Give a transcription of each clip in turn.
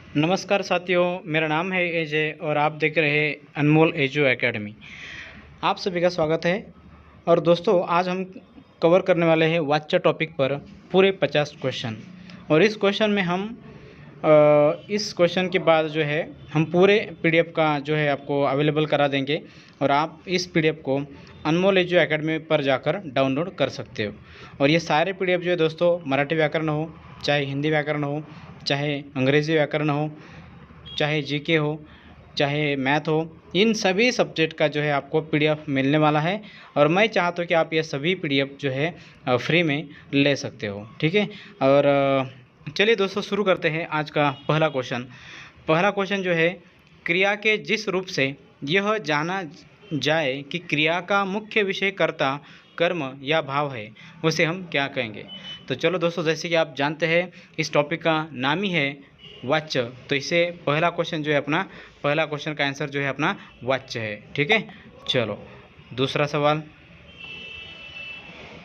नमस्कार साथियों, मेरा नाम है एजे और आप देख रहे हैं अनमोल एजू एकेडमी। आप सभी का स्वागत है। और दोस्तों, आज हम कवर करने वाले हैं वाच्य टॉपिक पर पूरे 50 क्वेश्चन। और इस क्वेश्चन में हम इस क्वेश्चन के बाद जो है हम पूरे पीडीएफ का जो है आपको अवेलेबल करा देंगे और आप इस पीडीएफ को अनमोल एजू एकेडमी पर जाकर डाउनलोड कर सकते हो। और ये सारे पीडीएफ जो है दोस्तों, मराठी व्याकरण हो, चाहे हिंदी व्याकरण हो, चाहे अंग्रेज़ी व्याकरण हो, चाहे जीके हो, चाहे मैथ हो, इन सभी सब्जेक्ट का जो है आपको पीडीएफ मिलने वाला है। और मैं चाहता हूँ कि आप ये सभी पीडीएफ जो है फ्री में ले सकते हो। ठीक है। और चलिए दोस्तों, शुरू करते हैं आज का पहला क्वेश्चन। पहला क्वेश्चन जो है, क्रिया के जिस रूप से यह जाना जाए कि क्रिया का मुख्य विषय कर्ता, कर्म या भाव है, उसे हम क्या कहेंगे। तो चलो दोस्तों, जैसे कि आप जानते हैं इस टॉपिक का नाम ही है वाच्य, तो इसे पहला क्वेश्चन जो है अपना, पहला क्वेश्चन का आंसर जो है अपना वाच्य है। ठीक है। चलो दूसरा सवाल,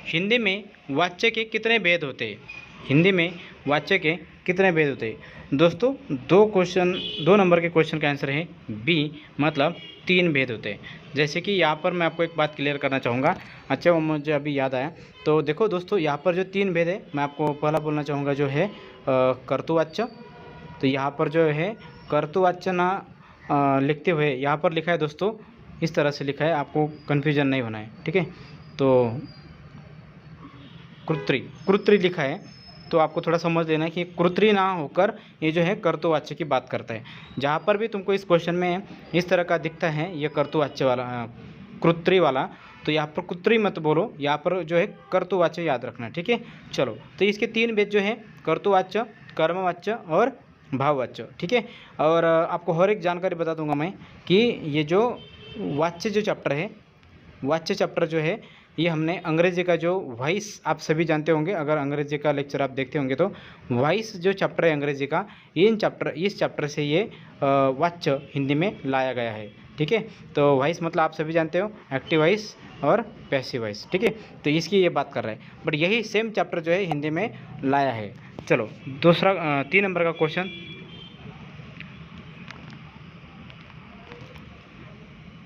हिंदी में वाच्य के कितने भेद होते हैं। हिंदी में वाच्य के कितने भेद होते हैं। दोस्तों, दो नंबर के क्वेश्चन का आंसर है बी, मतलब 3 भेद होते हैं। जैसे कि यहाँ पर मैं आपको एक बात क्लियर करना चाहूँगा। अच्छा, वो मुझे अभी याद आया। तो देखो दोस्तों, यहाँ पर जो 3 भेद है, मैं आपको पहला बोलना चाहूँगा जो है कर्तुवाच्य। तो यहाँ पर जो है कर्तुवाच्य ना लिखते हुए यहाँ पर लिखा है दोस्तों, इस तरह से लिखा है, आपको कन्फ्यूजन नहीं होना है। ठीक है। तो कृत्री लिखा है, तो आपको थोड़ा समझ लेना है कि कृत्री ना होकर ये जो है कर्तुवाच्य की बात करता है। जहाँ पर भी तुमको इस क्वेश्चन में इस तरह का दिखता है ये कर्तुवाच्य वाला, कृत्री वाला, तो यहाँ पर कृत्री मत बोलो, यहाँ पर जो है कर्तुवाच्य याद रखना। ठीक है। चलो, तो इसके 3 भेद जो है कर्तुवाच्य, कर्मवाच्य और भाववाच्य। ठीक है। और आपको हर एक जानकारी बता दूंगा मैं कि ये जो वाच्य जो चैप्टर है, वाच्य चैप्टर जो है, ये हमने अंग्रेजी का जो वॉइस, आप सभी जानते होंगे, अगर अंग्रेजी का लेक्चर आप देखते होंगे तो वॉइस जो चैप्टर है अंग्रेजी का, इस चैप्टर से ये वाच्य हिंदी में लाया गया है। ठीक है। तो वॉइस मतलब आप सभी जानते हो, एक्टिव वॉइस और पैसिव वॉइस। ठीक है। तो इसकी ये बात कर रहा है, बट यही सेम चैप्टर जो है हिंदी में लाया है। चलो दूसरा 3 नंबर का क्वेश्चन,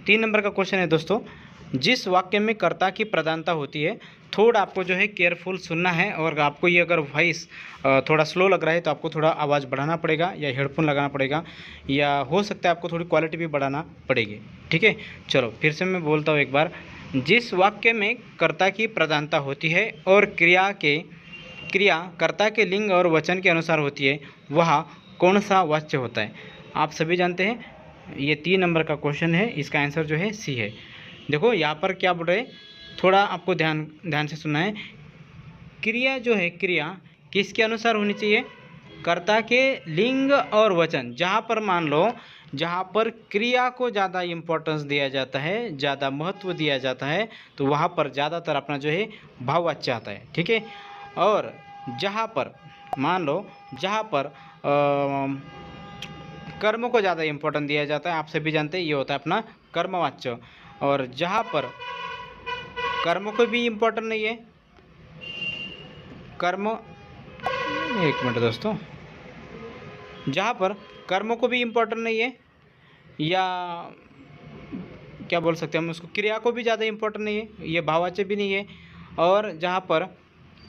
3 नंबर का क्वेश्चन है दोस्तों, जिस वाक्य में कर्ता की प्रधानता होती है, थोड़ा आपको जो है केयरफुल सुनना है। और आपको ये अगर वॉइस थोड़ा स्लो लग रहा है तो आपको थोड़ा आवाज़ बढ़ाना पड़ेगा या हेडफोन लगाना पड़ेगा, या हो सकता है आपको थोड़ी क्वालिटी भी बढ़ाना पड़ेगी। ठीक है। चलो फिर से मैं बोलता हूँ एक बार, जिस वाक्य में कर्ता की प्रधानता होती है और क्रिया कर्ता के लिंग और वचन के अनुसार होती है, वह कौन सा वाच्य होता है। आप सभी जानते हैं ये 3 नंबर का क्वेश्चन है, इसका आंसर जो है सी है। देखो यहाँ पर क्या बोल रहे, थोड़ा आपको ध्यान से सुनना है। क्रिया जो है, क्रिया किसके अनुसार होनी चाहिए, कर्ता के लिंग और वचन। जहाँ पर मान लो, जहाँ पर क्रिया को ज़्यादा इम्पोर्टेंस दिया जाता है, ज़्यादा महत्व दिया जाता है, तो वहाँ पर ज़्यादातर अपना जो है भाववाच्य आता है। ठीक है। और जहाँ पर मान लो, जहाँ पर कर्म को ज़्यादा इम्पोर्टेंस दिया जाता है, आप सभी जानते हैं, ये होता है अपना कर्मवाच्य। और जहाँ पर कर्म को भी इम्पोर्टेंट नहीं है, कर्म, एक मिनट दोस्तों, जहाँ पर कर्म को भी इम्पोर्टेंट नहीं है, या क्या बोल सकते हैं हम उसको, क्रिया को भी ज़्यादा इम्पोर्टेंट नहीं है, ये भाववाच्य भी नहीं है। और जहाँ पर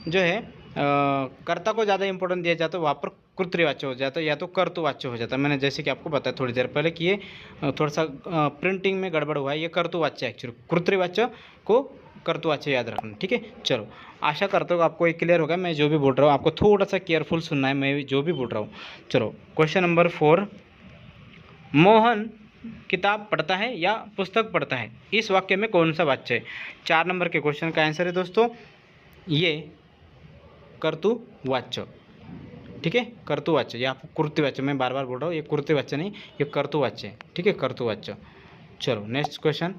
जो है कर्ता को ज़्यादा इम्पोर्टेंस दिया जाता है, वहाँ पर कृतवाच्य हो जाता है या तो कर्तुवाच्य हो जाता है। मैंने जैसे कि आपको बताया थोड़ी देर पहले कि ये थोड़ा सा प्रिंटिंग में गड़बड़ हुआ है, ये कर्तुवाच्य एक्चुअली, कृतवाच्य को कर्तुवाच्य याद रखना। ठीक है। चलो, आशा करता हूँ आपको ये क्लियर होगा। मैं जो भी बोल रहा हूँ आपको थोड़ा सा केयरफुल सुनना है, मैं जो भी बोल रहा हूँ। चलो क्वेश्चन नंबर 4, मोहन किताब पढ़ता है या पुस्तक पढ़ता है, इस वाक्य में कौन सा वाच्य है। 4 नंबर के क्वेश्चन का आंसर है दोस्तों ये कर्तुवाच्य। ठीक है, कर्तुवाच्य, या कृतवाच्य, मैं बार बार बोल रहा हूँ, ये कृतवाच्य नहीं, ये कर्तुवाच्य है। ठीक है, कर्तुवाच्य। चलो नेक्स्ट क्वेश्चन,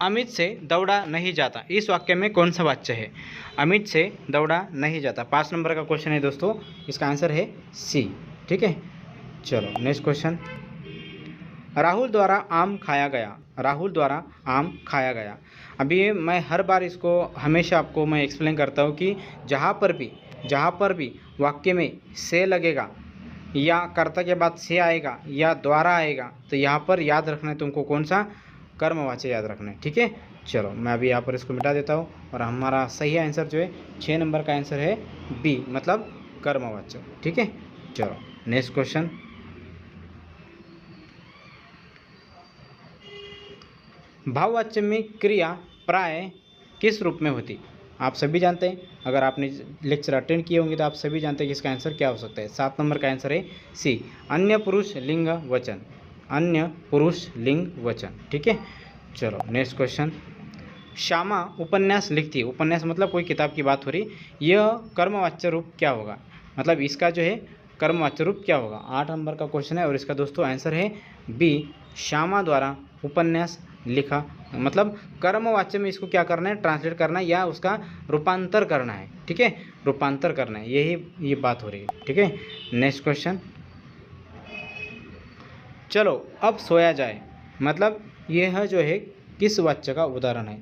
अमित से दौड़ा नहीं जाता, इस वाक्य में कौन सा वाच्य है। अमित से दौड़ा नहीं जाता 5 नंबर का क्वेश्चन है दोस्तों, इसका आंसर है सी। ठीक है। चलो नेक्स्ट क्वेश्चन, राहुल द्वारा आम खाया गया, राहुल द्वारा आम खाया गया, अभी मैं हर बार इसको हमेशा आपको मैं एक्सप्लेन करता हूँ कि जहाँ पर भी वाक्य में से लगेगा या कर्ता के बाद से आएगा या द्वारा आएगा, तो यहाँ पर याद रखना है तुमको कौन सा कर्मवाच्य याद रखना है। ठीक है, चलो मैं अभी यहाँ पर इसको मिटा देता हूँ और हमारा सही आंसर जो है 6 नंबर का आंसर है बी, मतलब कर्मवाच्य। ठीक है, चलो नेक्स्ट क्वेश्चन। भाववाच्य में क्रिया प्राय किस रूप में होती? आप सभी जानते हैं, अगर आपने लेक्चर अटेंड किए होंगे तो आप सभी जानते हैं कि इसका आंसर क्या हो सकता है। 7 नंबर का आंसर है सी, अन्य पुरुष लिंग वचन, अन्य पुरुष लिंग वचन। ठीक है, चलो नेक्स्ट क्वेश्चन। श्यामा उपन्यास लिखती है, उपन्यास मतलब कोई किताब की बात हो रही, यह कर्मवाच्य रूप क्या होगा? मतलब इसका जो है कर्मवाच्य रूप क्या होगा? 8 नंबर का क्वेश्चन है और इसका दोस्तों आंसर है बी, श्यामा द्वारा उपन्यास लिखा। मतलब कर्मवाच्य में इसको क्या करना है, ट्रांसलेट करना है या उसका रूपांतर करना है। ठीक है, रूपांतर करना है, यही ये बात हो रही है। ठीक है, नेक्स्ट क्वेश्चन। चलो अब सोया जाए, मतलब यह जो है किस वाच्य का उदाहरण है?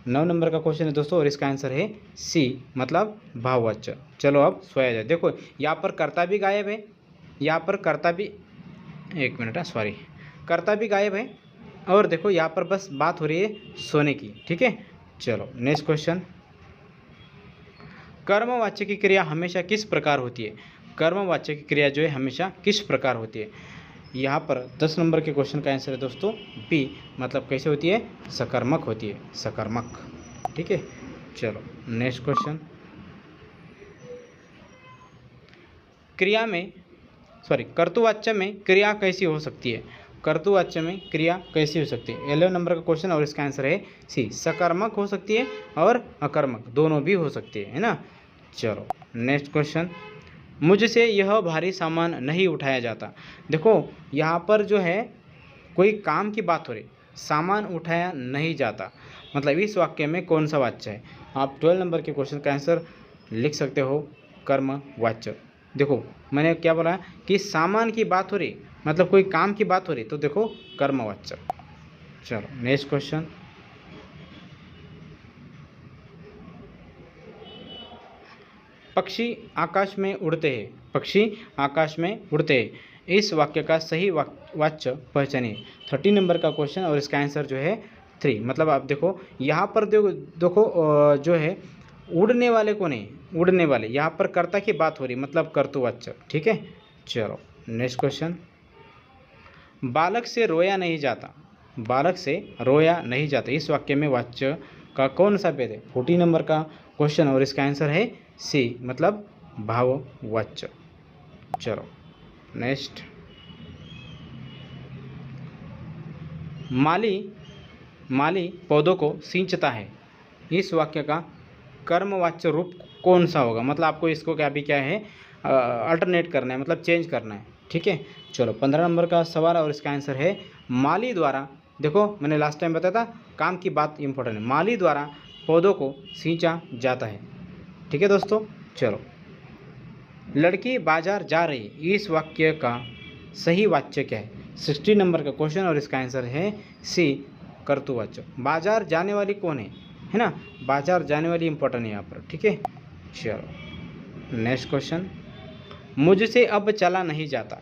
9 नंबर का क्वेश्चन है दोस्तों और इसका आंसर है सी, मतलब भाववाच्य। चलो अब सोया जाए। देखो यहाँ पर कर्ता भी गायब है, यहाँ पर कर्ता भी, एक मिनट सॉरी, कर्ता भी गायब है और देखो यहाँ पर बस बात हो रही है सोने की। ठीक है, चलो नेक्स्ट क्वेश्चन। कर्मवाच्य की क्रिया हमेशा किस प्रकार होती है? कर्मवाच्य की क्रिया जो है हमेशा किस प्रकार होती है? यहाँ पर 10 नंबर के क्वेश्चन का आंसर है दोस्तों बी, मतलब कैसे होती है? सकर्मक होती है, सकर्मक। ठीक है, चलो नेक्स्ट क्वेश्चन। क्रिया में कर्तुवाच्य में क्रिया कैसी हो सकती है? कर्तुवाच्य में क्रिया कैसी हो सकती है? 11 नंबर का क्वेश्चन और इसका आंसर है सी, सकर्मक हो सकती है और अकर्मक, दोनों भी हो सकती है ना। चलो नेक्स्ट क्वेश्चन। मुझसे यह भारी सामान नहीं उठाया जाता। देखो यहाँ पर जो है कोई काम की बात हो रही, सामान उठाया नहीं जाता, मतलब इस वाक्य में कौन सा वाच्य है? आप 12 नंबर के क्वेश्चन का आंसर लिख सकते हो कर्मवाच्य। देखो मैंने क्या बोला कि सामान की बात हो रही, मतलब कोई काम की बात हो रही, तो देखो कर्मवाच्य। चलो नेक्स्ट क्वेश्चन। पक्षी आकाश में उड़ते हैं, पक्षी आकाश में उड़ते हैं, इस वाक्य का सही वाच्य पहचानिए। 30 नंबर का क्वेश्चन और इसका आंसर जो है 3, मतलब आप देखो यहाँ पर देखो जो है उड़ने वाले को नहीं, उड़ने वाले, यहाँ पर कर्ता की बात हो रही, मतलब कर्तुवाच्य। ठीक है, चलो नेक्स्ट क्वेश्चन। बालक से रोया नहीं जाता, बालक से रोया नहीं जाता, इस वाक्य में वाच्य का कौन सा भेद है? 40 नंबर का क्वेश्चन और इसका आंसर है सी, मतलब भाववाच्य। चलो नेक्स्ट। माली पौधों को सींचता है, इस वाक्य का कर्मवाच्य रूप कौन सा होगा? मतलब आपको इसको क्या है अल्टरनेट करना है, मतलब चेंज करना है। ठीक है, चलो 15 नंबर का सवाल और इसका आंसर है माली द्वारा, देखो मैंने लास्ट टाइम बताया था काम की बात इंपॉर्टेंट है, माली द्वारा पौधों को सींचा जाता है। ठीक है दोस्तों, चलो। लड़की बाजार जा रही, इस वाक्य का सही वाच्य क्या है? 60 नंबर का क्वेश्चन और इसका आंसर है सी, कर्तुवाच्य। बाजार जाने वाली कौन है ना, बाजार जाने वाली इंपॉर्टेंट है यहाँ पर। ठीक है, चलो नेक्स्ट क्वेश्चन। मुझसे अब चला नहीं जाता,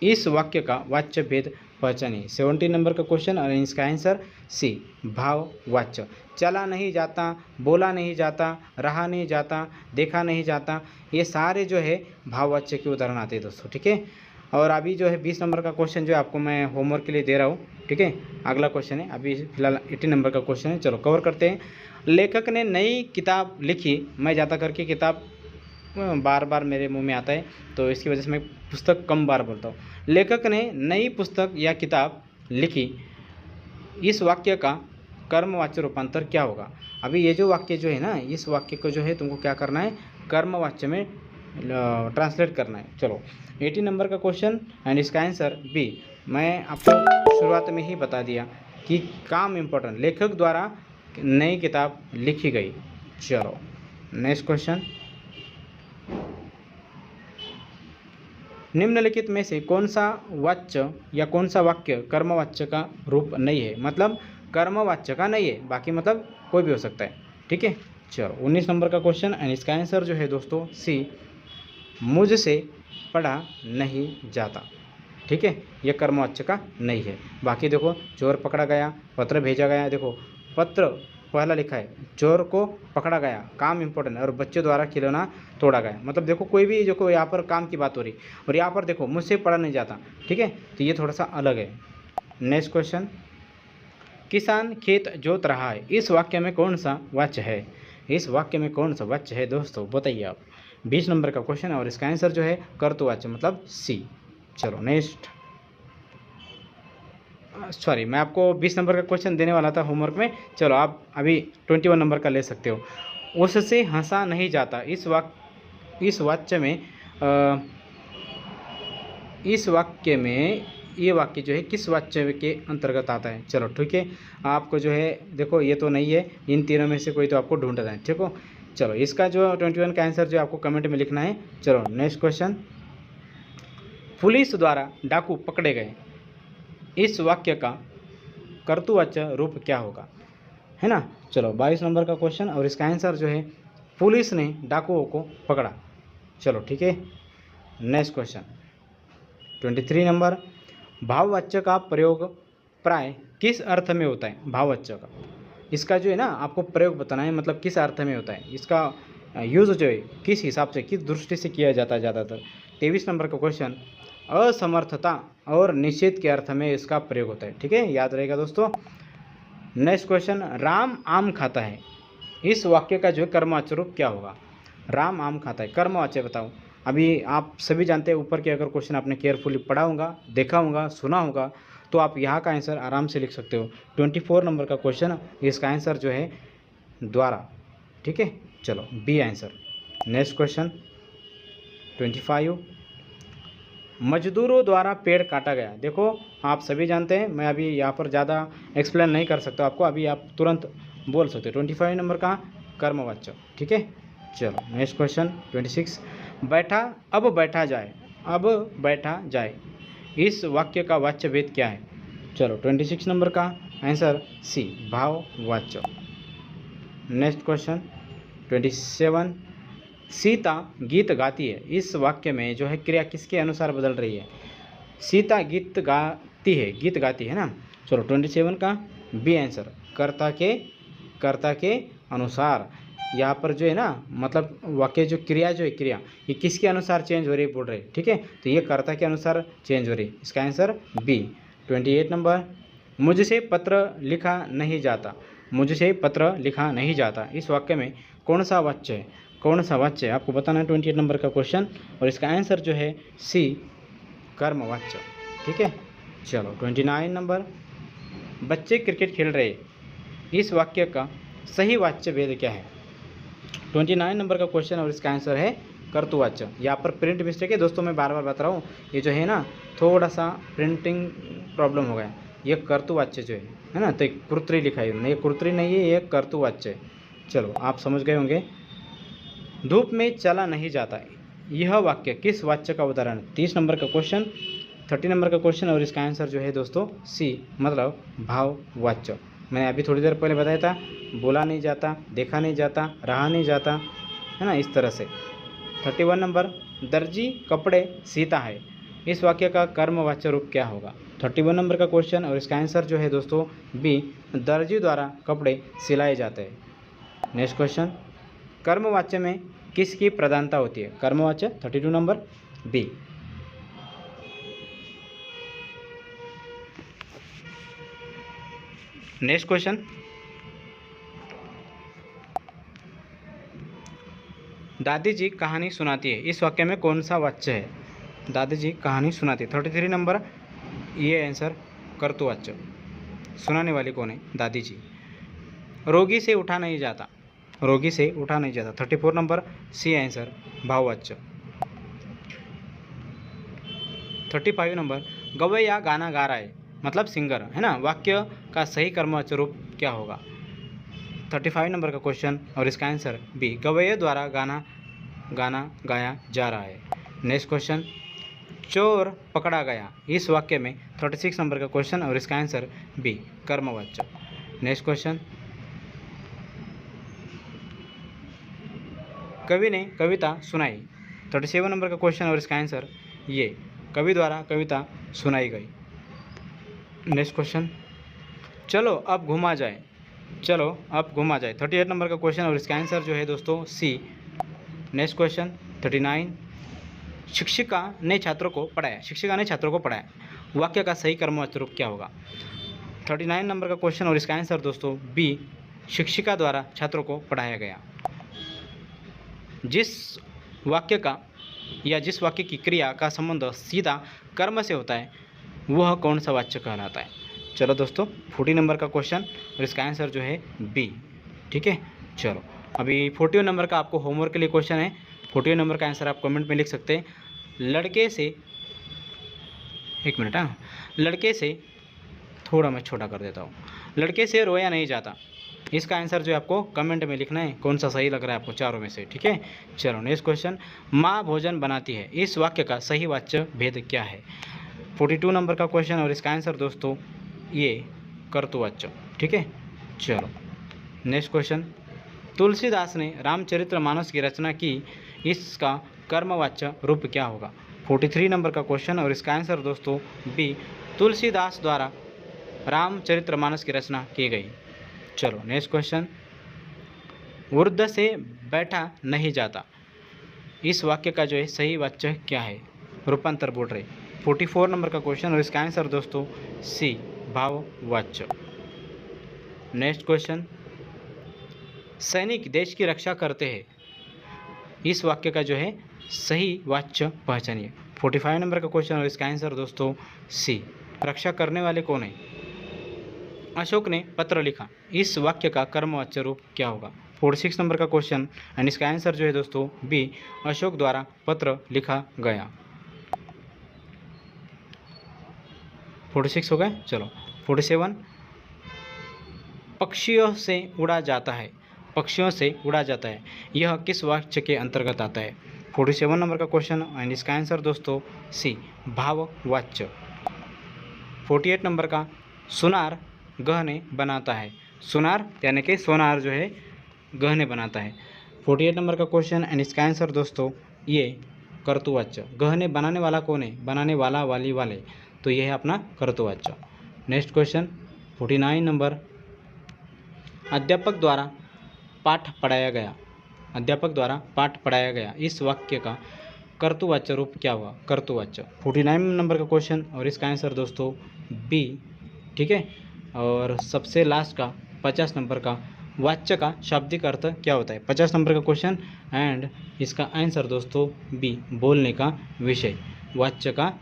इस वाक्य का वाच्य भेद पहचानिए। 70 नंबर का क्वेश्चन और इसका आंसर सी, भाववाच्य। चला नहीं जाता, बोला नहीं जाता, रहा नहीं जाता, देखा नहीं जाता, ये सारे जो है भाववाच्य के उदाहरण आते हैं दोस्तों। ठीक है, और अभी जो है 20 नंबर का क्वेश्चन जो है आपको मैं होमवर्क के लिए दे रहा हूँ। ठीक है, अगला क्वेश्चन है, अभी फिलहाल 80 नंबर का क्वेश्चन है, चलो कवर करते हैं। लेखक ने नई किताब लिखी, मैं ज़्यादा करके किताब बार बार मेरे मुंह में आता है तो इसकी वजह से मैं पुस्तक कम बार बोलता हूँ। लेखक ने नई पुस्तक या किताब लिखी, इस वाक्य का कर्मवाच्य रूपांतर क्या होगा? अभी ये जो वाक्य जो है ना, इस वाक्य को जो है तुमको क्या करना है, कर्मवाच्य में ट्रांसलेट करना है। चलो 80 नंबर का क्वेश्चन एंड इसका आंसर बी, मैं आपको शुरुआत में ही बता दिया कि काम इम्पोर्टेंट, लेखक द्वारा नई किताब लिखी गई। चलो नेक्स्ट क्वेश्चन। निम्नलिखित में से कौन सा वाच्य या कौन सा वाक्य कर्मवाच्य का रूप नहीं है? मतलब कर्मवाच्य का नहीं है, बाकी मतलब कोई भी हो सकता है। ठीक है, चलो 19 नंबर का क्वेश्चन एंड इसका आंसर जो है दोस्तों सी, मुझसे पढ़ा नहीं जाता। ठीक है, ये कर्मवाच्य का नहीं है। बाकी देखो, चोर पकड़ा गया, पत्र भेजा गया, देखो पत्र पहला लिखा है, चोर को पकड़ा गया, काम इंपॉर्टेंट, और बच्चे द्वारा खिलौना तोड़ा गया। मतलब देखो कोई भी, देखो यहाँ पर काम की बात हो रही, और यहाँ पर देखो मुझसे पढ़ा नहीं जाता। ठीक है, तो ये थोड़ा सा अलग है। नेक्स्ट क्वेश्चन, किसान खेत जोत रहा है, इस वाक्य में कौन सा वाच्य है? इस वाक्य में कौन सा वाच्य है दोस्तों, बताइए आप। 20 नंबर का क्वेश्चन है और इसका आंसर जो है कर्तवाच्य मतलब सी। चलो नेक्स्ट, सॉरी मैं आपको 20 नंबर का क्वेश्चन देने वाला था होमवर्क में। चलो आप अभी 21 नंबर का ले सकते हो। उससे हंसा नहीं जाता, इस वाक्य में इस वाक्य में ये वाक्य जो है किस वाच्य के अंतर्गत आता है? चलो ठीक है, आपको जो है देखो ये तो नहीं है, इन तीनों में से कोई तो आपको ढूंढना है। ठीक हो, चलो इसका जो 21 का आंसर जो आपको कमेंट में लिखना है। चलो नेक्स्ट क्वेश्चन, पुलिस द्वारा डाकू पकड़े गए, इस वाक्य का कर्तुवाच्य रूप क्या होगा? है ना। चलो 22 नंबर का क्वेश्चन और इसका आंसर जो है पुलिस ने डाकुओं को पकड़ा। चलो ठीक है, नेक्स्ट क्वेश्चन 23 नंबर, भाववाच्य का प्रयोग प्राय किस अर्थ में होता है? भाववाच्य का, इसका जो है ना आपको प्रयोग बताना है, मतलब किस अर्थ में होता है, इसका यूज़ जो है किस हिसाब से, किस दृष्टि से किया जाता है ज़्यादातर। 23 नंबर का क्वेश्चन, असमर्थता और निषेध के अर्थ में इसका प्रयोग होता है। ठीक है, याद रहेगा दोस्तों। नेक्स्ट क्वेश्चन, राम आम खाता है, इस वाक्य का जो है कर्मवाच्य रूप क्या होगा? राम आम खाता है, कर्मवाच्य बताओ। अभी आप सभी जानते हैं, ऊपर के अगर क्वेश्चन आपने केयरफुली पढ़ा होगा, देखा होगा, सुना होगा, तो आप यहाँ का आंसर आराम से लिख सकते हो। 24 नंबर का क्वेश्चन, इसका आंसर जो है द्वारा। ठीक है, चलो बी आंसर। नेक्स्ट क्वेश्चन 25, मजदूरों द्वारा पेड़ काटा गया। देखो आप सभी जानते हैं, मैं अभी यहाँ पर ज़्यादा एक्सप्लेन नहीं कर सकता आपको, अभी आप तुरंत बोल सकते हो। 25 नंबर का कर्मवाच्य। ठीक है, चलो नेक्स्ट क्वेश्चन 26, बैठा अब बैठा जाए, अब बैठा जाए, इस वाक्य का वाच्य भेद क्या है? चलो 26 नंबर का आंसर सी, भाववाच्य। नेक्स्ट क्वेश्चन 27, सीता गीत गाती है, इस वाक्य में जो है क्रिया किसके अनुसार बदल रही है? सीता गीत गाती है, गीत गाती है ना। चलो 27 का बी आंसर, कर्ता के अनुसार। यहाँ पर जो है ना, मतलब वाक्य जो क्रिया जो है, क्रिया ये किसके अनुसार चेंज हो रही है बोल रहे, ठीक है, तो ये कर्ता के अनुसार चेंज हो रही है, इसका आंसर बी। 28 नंबर, मुझसे पत्र लिखा नहीं जाता, मुझसे पत्र लिखा नहीं जाता, इस वाक्य में कौन सा वाच्य है? कौन सा वाच्य है आपको बताना है 28 नंबर का क्वेश्चन, और इसका आंसर जो है सी, कर्मवाच्य। ठीक है, चलो 29 नंबर, बच्चे क्रिकेट खेल रहे, इस वाक्य का सही वाच्य भेद क्या है? 29 नंबर का क्वेश्चन और इसका आंसर है कर्तुवाच्य। यहाँ पर प्रिंट मिस्टेक है दोस्तों, मैं बार बार बता रहा हूँ, ये जो है ना थोड़ा सा प्रिंटिंग प्रॉब्लम हो गया। ये कर्तुवाच्य जो है ना, तो एक कुर्तरी लिखा है, नहीं ये कुर्तरी नहीं है, ये कर्तुवाच्य है। चलो आप समझ गए होंगे। धूप में चला नहीं जाता, यह वाक्य किस वाच्य का उदाहरण है? 30 नंबर का क्वेश्चन, 30 नंबर का क्वेश्चन और इसका आंसर जो है दोस्तों सी, मतलब भाववाच्य। मैंने अभी थोड़ी देर पहले बताया था, बोला नहीं जाता, देखा नहीं जाता, रहा नहीं जाता, है ना, इस तरह से। 31 नंबर, दर्जी कपड़े सीता है, इस वाक्य का कर्मवाच्य रूप क्या होगा? 31 नंबर का क्वेश्चन और इसका आंसर जो है दोस्तों बी, दर्जी द्वारा कपड़े सिलाए जाते हैं। नेक्स्ट क्वेश्चन, कर्मवाच्य में किसकी प्रधानता होती है? कर्मवाच्य 32 नंबर बी। नेक्स्ट क्वेश्चन, दादी जी कहानी सुनाती है, इस वाक्य में कौन सा वाच्य है? दादी जी कहानी सुनाती है, 33 नंबर, ये आंसर कर्तुवाच्य। सुनाने वाली कौन है? दादी जी। रोगी से उठा नहीं जाता, रोगी से उठा नहीं जाता, 34 नंबर, सी आंसर, भाववाच्य। 35 नंबर, गवैया गाना गा रहा है, मतलब सिंगर, है ना, वाक्य का सही कर्मवाच्य रूप क्या होगा? 35 नंबर का क्वेश्चन और इसका आंसर बी, गवैया द्वारा गाना गाया जा रहा है। नेक्स्ट क्वेश्चन, चोर पकड़ा गया, इस वाक्य में 36 नंबर का क्वेश्चन और इसका आंसर बी, कर्मवाच्य। नेक्स्ट क्वेश्चन, कवि ने कविता सुनाई। 37 नंबर का क्वेश्चन और इसका आंसर ये, कवि द्वारा कविता सुनाई गई। नेक्स्ट क्वेश्चन, चलो अब घुमा जाए। चलो अब घुमा जाए 38 नंबर का क्वेश्चन और इसका आंसर जो है दोस्तों सी। नेक्स्ट क्वेश्चन 39, शिक्षिका ने छात्रों को पढ़ाया। शिक्षिका ने छात्रों को पढ़ाया, वाक्य का सही कर्मवाच्य रूप क्या होगा। 39 नंबर का क्वेश्चन और इसका आंसर दोस्तों बी, शिक्षिका द्वारा छात्रों को पढ़ाया गया। जिस वाक्य का या जिस वाक्य की क्रिया का संबंध सीधा कर्म से होता है वह कौन सा वाच्य कहलाता है। चलो दोस्तों 40 नंबर का क्वेश्चन और इसका आंसर जो है बी। ठीक है, चलो अभी 41 नंबर का आपको होमवर्क के लिए क्वेश्चन है। 41 नंबर का आंसर आप कमेंट में लिख सकते हैं। लड़के से, एक मिनट, हाँ, लड़के से, थोड़ा मैं छोटा कर देता हूँ, लड़के से रोया नहीं जाता। इसका आंसर जो है आपको कमेंट में लिखना है, कौन सा सही लग रहा है आपको चारों में से। ठीक है, चलो नेक्स्ट क्वेश्चन, माँ भोजन बनाती है। इस वाक्य का सही वाच्य भेद क्या है। 42 नंबर का क्वेश्चन और इसका आंसर दोस्तों ये कर्तुवाच्य। ठीक है, चलो नेक्स्ट क्वेश्चन, तुलसीदास ने रामचरितमानस की रचना की। इसका कर्मवाच्य रूप क्या होगा। 43 नंबर का क्वेश्चन और इसका आंसर दोस्तों बी, तुलसीदास द्वारा रामचरितमानस की रचना की गई। चलो नेक्स्ट क्वेश्चन, वृद्ध से बैठा नहीं जाता। इस वाक्य का जो है सही वाच्य क्या है। रूपांतर बोल रहे। 44 नंबर का क्वेश्चन और इसका आंसर दोस्तों सी, भाववाच्य। नेक्स्ट क्वेश्चन, सैनिक देश की रक्षा करते हैं। इस वाक्य का जो है सही वाच्य पहचानिए। 45 नंबर का क्वेश्चन और इसका आंसर दोस्तों सी, रक्षा करने वाले कौन है। अशोक ने पत्र लिखा। इस वाक्य का कर्मवाच्य रूप क्या होगा। 46 नंबर का क्वेश्चन एंड इसका आंसर जो है दोस्तों बी, अशोक द्वारा पत्र लिखा गया। 46 हो गए। चलो 47, पक्षियों से उड़ा जाता है। पक्षियों से उड़ा जाता है, यह किस वाक्य के अंतर्गत आता है। 47 नंबर का क्वेश्चन एंड इसका आंसर दोस्तों सी, भाववाच्य। 48 नंबर का, सुनार गहने बनाता है। सुनार यानी कि सोनार जो है गहने बनाता है। 48 नंबर का क्वेश्चन एंड इसका आंसर दोस्तों ये कर्तुवाच्य। गहने बनाने वाला कौन है, बनाने वाला, वाली, वाले, तो यह है अपना कर्तुवाच्य। नेक्स्ट क्वेश्चन 49 नंबर, अध्यापक द्वारा पाठ पढ़ाया गया। अध्यापक द्वारा पाठ पढ़ाया गया, इस वाक्य का कर्तुवाच्य रूप क्या हुआ। कर्तुवाच्य। 49 नंबर का क्वेश्चन और इसका आंसर दोस्तों बी। ठीक है, और सबसे लास्ट का 50 नंबर का, वाच्य का शाब्दिक अर्थ क्या होता है। 50 नंबर का क्वेश्चन एंड इसका आंसर दोस्तों बी, बोलने का विषय। वाच्य का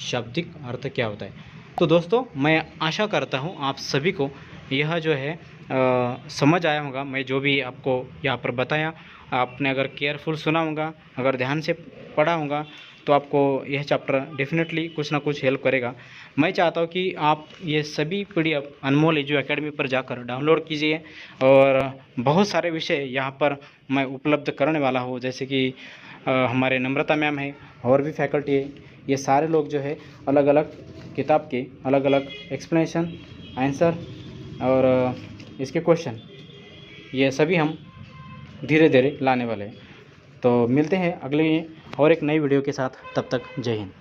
शाब्दिक अर्थ क्या होता है। तो दोस्तों मैं आशा करता हूँ आप सभी को यह जो है समझ आया होगा। मैं जो भी आपको यहाँ पर बताया, आपने अगर केयरफुल सुना होगा, अगर ध्यान से पढ़ा होगा तो आपको यह चैप्टर डेफिनेटली कुछ ना कुछ हेल्प करेगा। मैं चाहता हूँ कि आप ये सभी PDF अनमोल एजू एकेडमी पर जाकर डाउनलोड कीजिए और बहुत सारे विषय यहाँ पर मैं उपलब्ध करने वाला हूँ, जैसे कि हमारे नम्रता मैम है और भी फैकल्टी है। ये सारे लोग जो है अलग अलग किताब के अलग अलग एक्सप्लेनेशन, आंसर और इसके क्वेश्चन, ये सभी हम धीरे धीरे लाने वाले हैं। तो मिलते हैं अगले और एक नई वीडियो के साथ, तब तक जय हिंद।